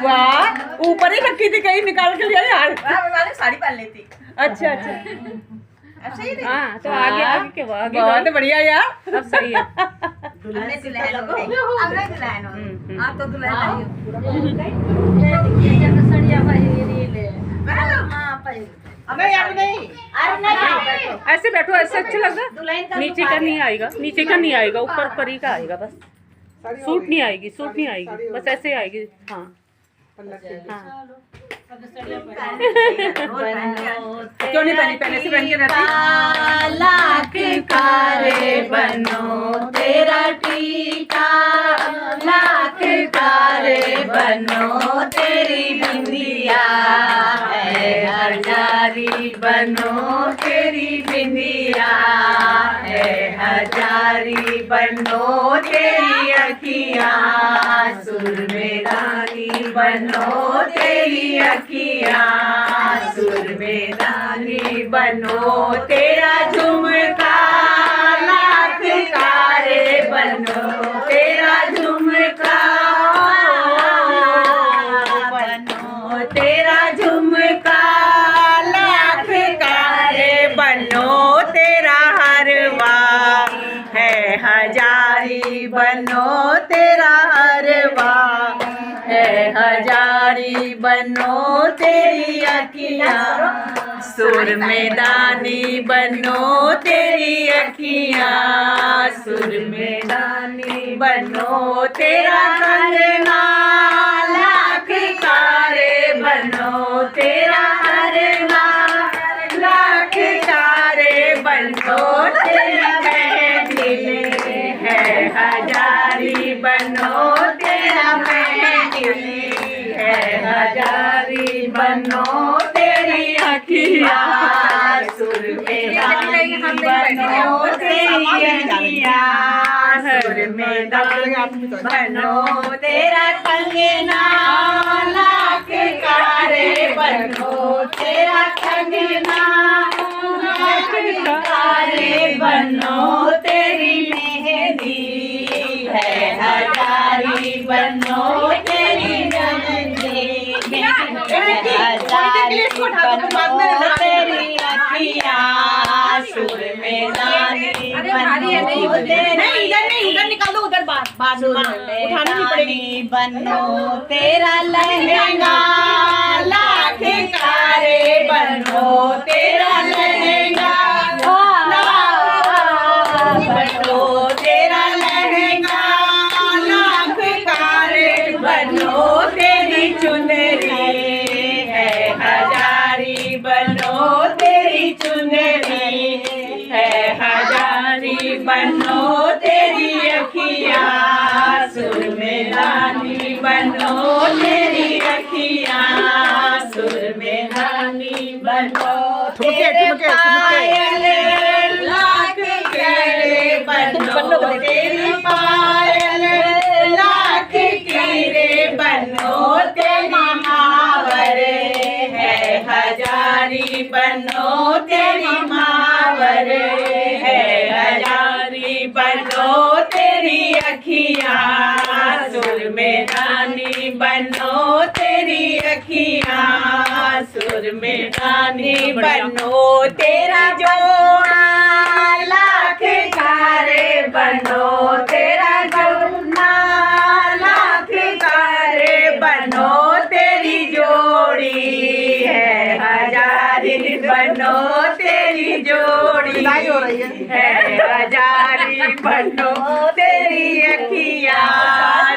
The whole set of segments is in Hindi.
वाह, ऊपर ही रखी थी, कहीं निकाल के लिया यार। वाले साड़ी पहन लेती। अच्छा अच्छा, अब सही है। हाँ तो आगे आगे के वो आगे बहुत बढ़िया यार। अब सही है। हमने दुल्हन हो गई। हमने दुल्हन हो गई। आप तो दुल्हन नहीं हो। नहीं अब नहीं, अरे नहीं, ऐसे बैठो, ऐसे अच्छा लगता। नीचे का नहीं आएगा, नीचे का नहीं आएगा, ऊपर ऊपर ही का आएगा बस। सूट नहीं आएगी, सूट नहीं आएगी, बस ऐसे आएगी। हाँ हाँ, क्यों नहीं पहनी, पहले से पहन के रहती। लाख कारे बनो तेरा टीका, लाख कारे बनो तेरी बिंदिया है, हजारी बनो तेरी बिंदिया है, हजारी बनो तेरी अखियाँ, सुर में रानी बनो तेरी अखियाँ, सुर में रानी बनो तेरा झुमका, लाख कारे बनो तेरा झुमका, बनो तेरा झुमका, लाख कारे बनो तेरा हरवा है, हजारी बनो तेरा हरवा है, हजारी बनो तेरी अखियाँ, सुर में दानी बनो तेरी अखियाँ, सुर में दानी बनो तेरा कंगना, लाख कारे बनो तेरा हरना, लाख कारे बनो तेरी मेहंदी है, हजारी बनो तेरा मेहंदी है, हजारी बनो तेरी अखियाँ, सुर में दानी बनो तेरी अखियाँ, सुर में दानी बनो तेरा कंगना, लाख कारे बनो तेरा कंगना, लाख कारे बनो तेरी मेहंदी है, हजारी बनो तेरी मेहंदी, हजारी बनो तेरी अखियाँ, सुर में दानी बनो तेरी, इधर निकाल दो, उधर बाद उठानी नहीं पड़ेगी। बनो तेरा लहंगा, लाख कारे बनो तेरा लहंगा, बनो तेरा लहंगा, लाख कारे बनो तेरी चुनरी है, हजारी बनो तेरी चुनरी है, हजारी बनो तेरी अखियाँ, सुर में रानी बनो तेरी अखियाँ, सुर में रानी बनो तेरे पायल, लाख कीरे बनो तेरी पायल, लाख कीरे बनो तेरी मावर है, हजारी बनो तेरी मावर है, हजारी बनो तेरी अखियाँ, सुर में रानी बनो तेरी अखियाँ, सुर में रानी बनो तेरा जोड़ा, लाख कारे बनो तेरा जोड़ा, लाख कारे बनो तेरी जोड़ी है, हजारी बनो तेरी जोड़ी है, हजारी बनो तेरी अखियाँ,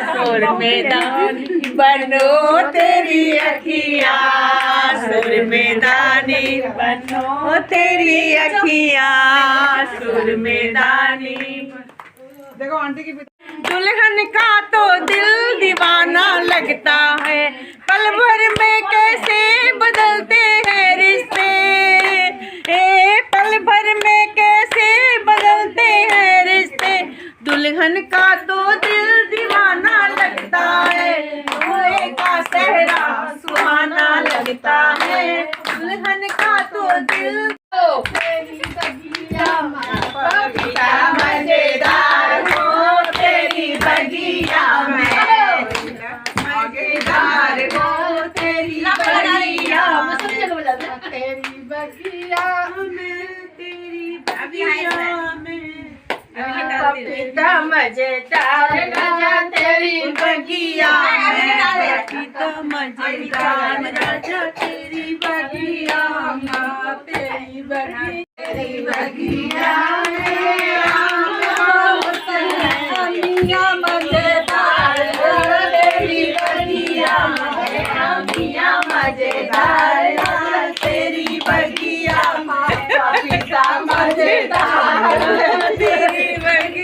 सुर में दानी बनो तेरी अखियाँ, सुर में दानी बनो तेरी अखियाँ, सुर में दानी। देखो आंटी की दुल्हन का तो दिल दीवाना लगता है, पल भर में कैसे बदलते हैं रिश्ते, पल भर में कैसे बदलते हैं रिश्ते, दुल्हन का तो दिल दीवाना लगता है, दूल्हे का सेहरा सुहाना लगता है, दुल्हन का तो दिल मजेदार हो तेरी बगिया में, पपीता मजेदार राजा तेरी बगिया में पपीता मजेदार राजा तेरी बगिया में तेरी बगिया मियाँ मजेदार तेरी बगिया मियाँ मजेदार तेरी बगिया पपीता मजेदार तेरी बगिया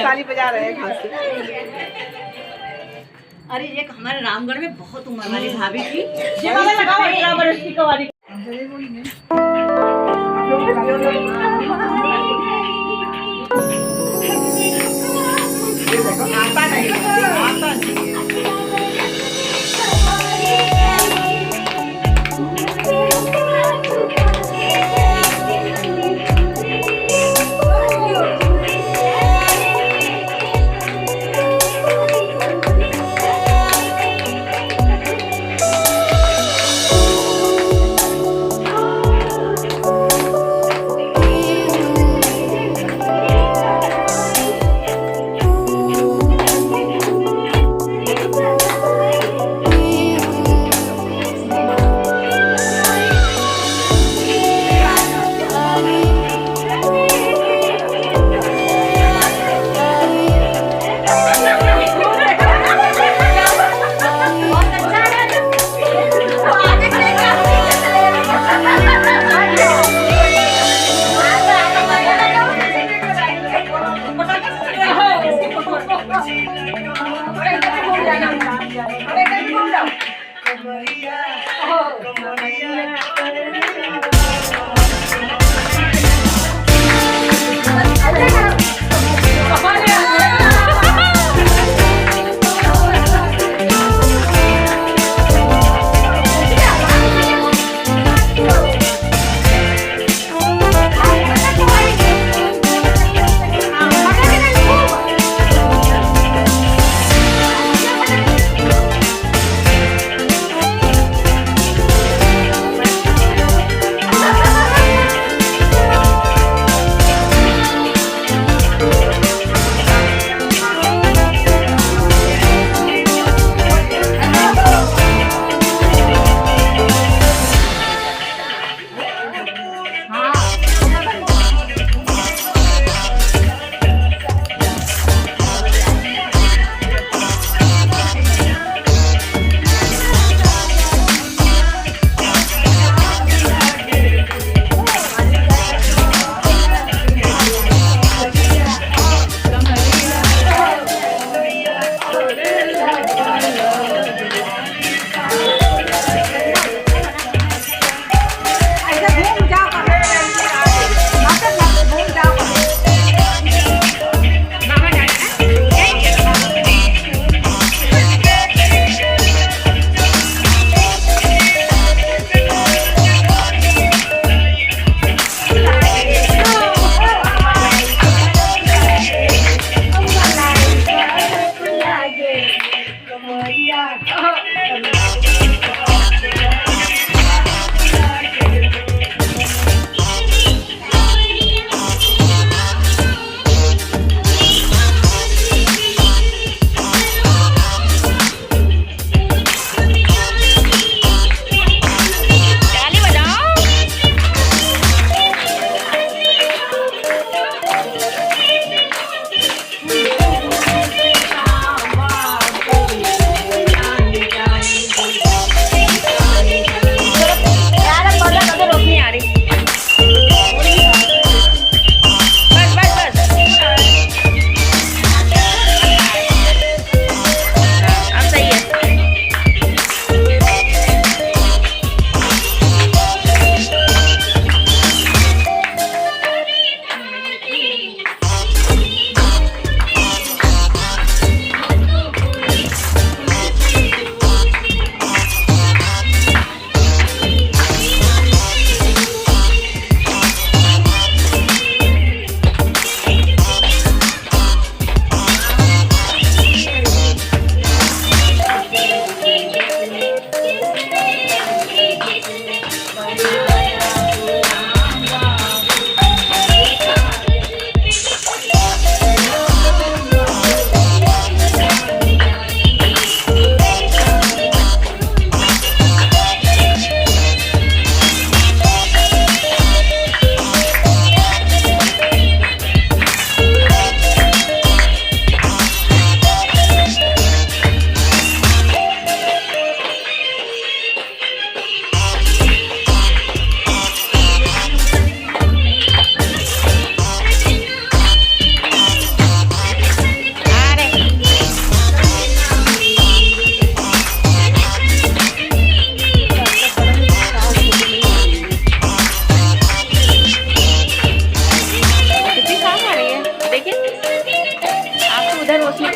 ताली बजा रहे हैं खांसी। अरे एक हमारे रामगढ़ में बहुत उम्र वाली भाभी थी। ये वाला लगाओ 18 बरस की कवाली। आता नहीं, आता नहीं।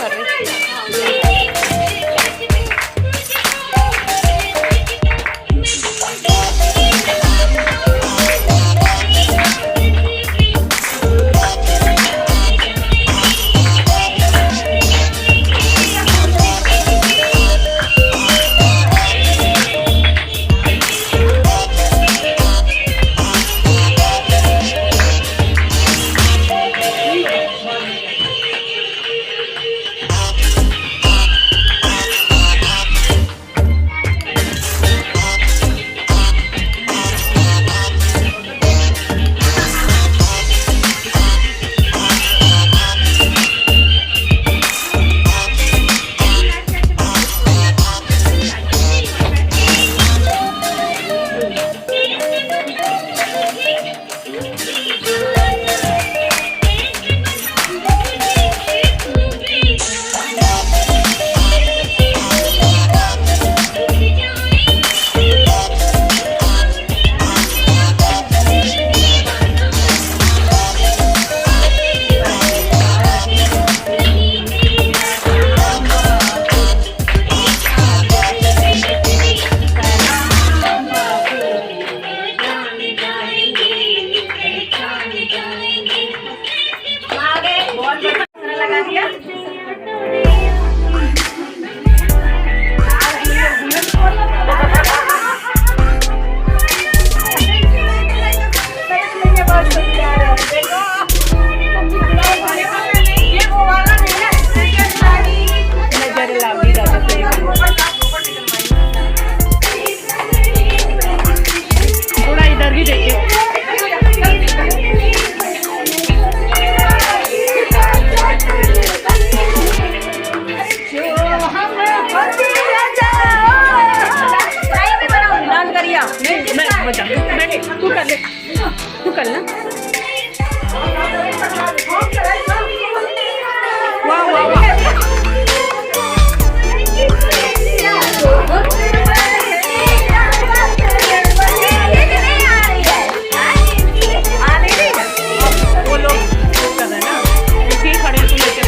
कर रही। थोड़ा इधर भी देखिए। मैं बजा बैठ, तू कर ले, तू कर ना। वाह वाह वाह। वो लोग कर रहे हैं ना, इसलिए खड़े हैं, तू लेके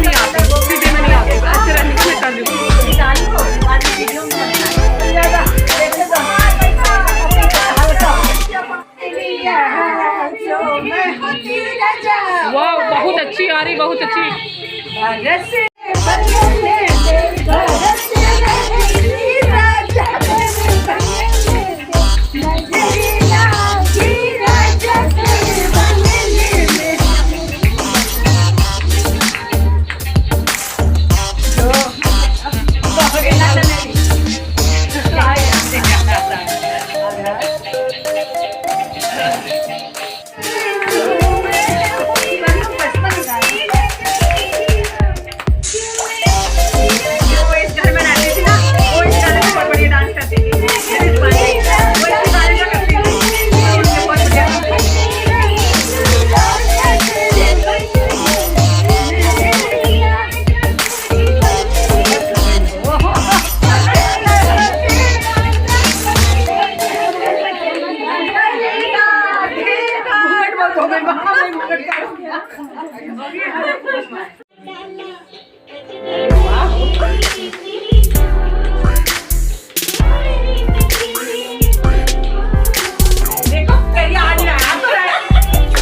नहीं आते, सीधे में नहीं आते, अच्छे रहने को निकाल दूँ। वाह बहुत अच्छी आ रही, बहुत अच्छी।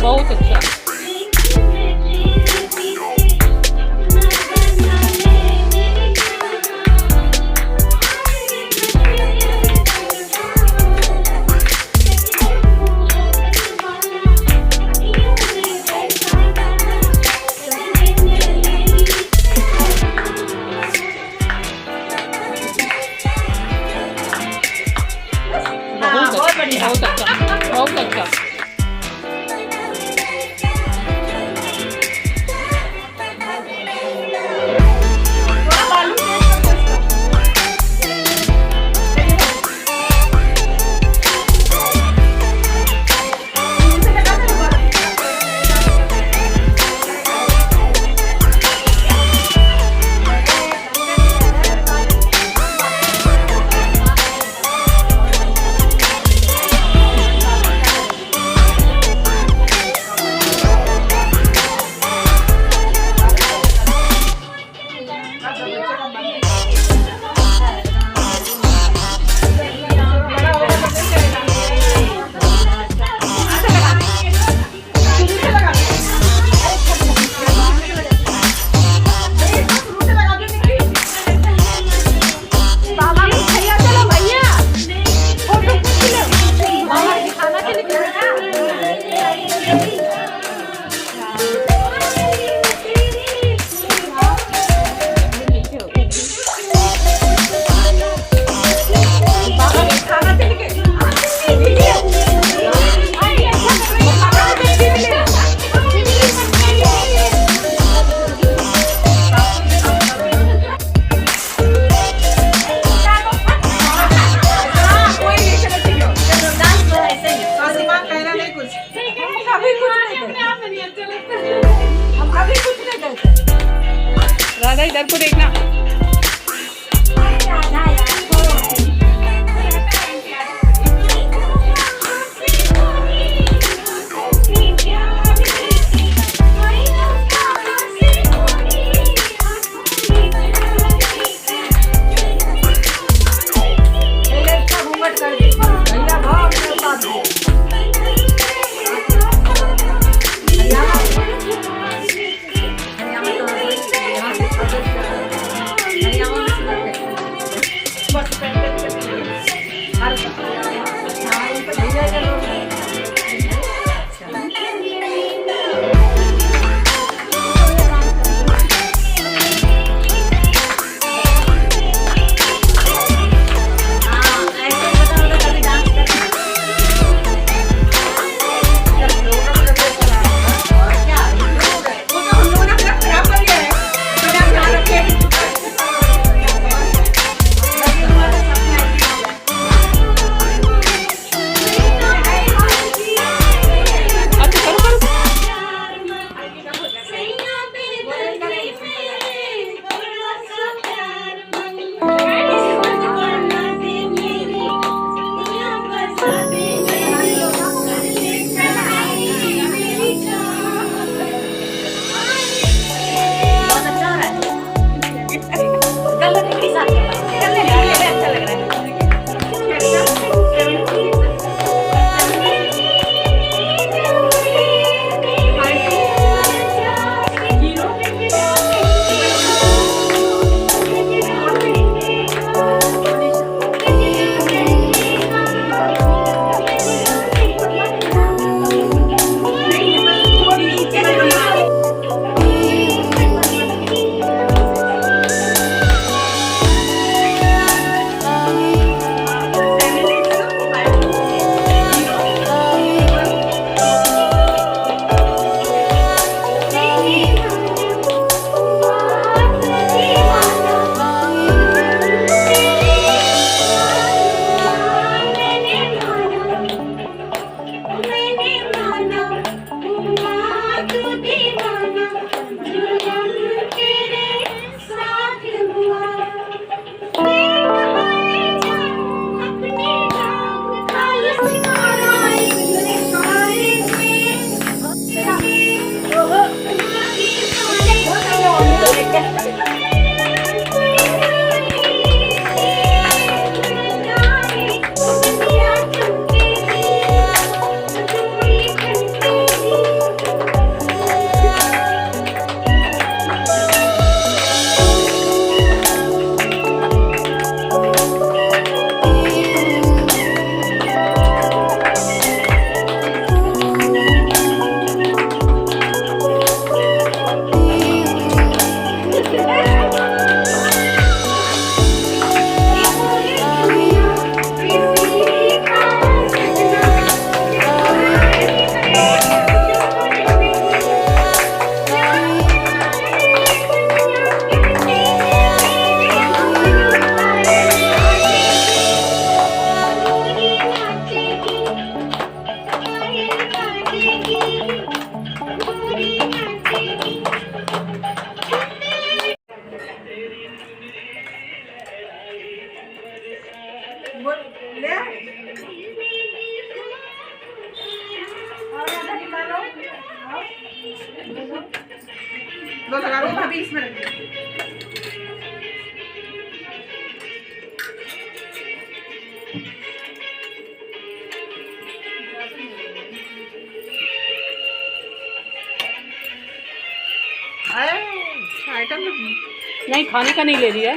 बहुत अच्छा। सासू माँ कहना नहीं कुछ, कभी कुछ नहीं करते। हम कभी कुछ नहीं करते। राधा इधर को देखना। घूंघट कर दी भैया भाव अपने उतार दिए। दो लगा लो भाभी इसमें रख दो। आइटम नहीं खाने का नहीं ले रही है,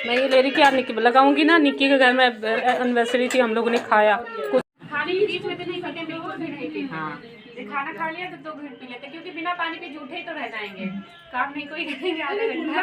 मैं ये ले रही कि यार निक्की लगाऊंगी ना, निक्की के घर में एनिवर्सरी थी, हम लोगों ने खाया कुछ खाने की चीज में तो नहीं करते। हाँ खाना खा लिया तो 2 घंटे पी लेते, क्योंकि बिना पानी के जूठे ही तो रह जाएंगे, काम नहीं कोई करेंगे आधा घंटा।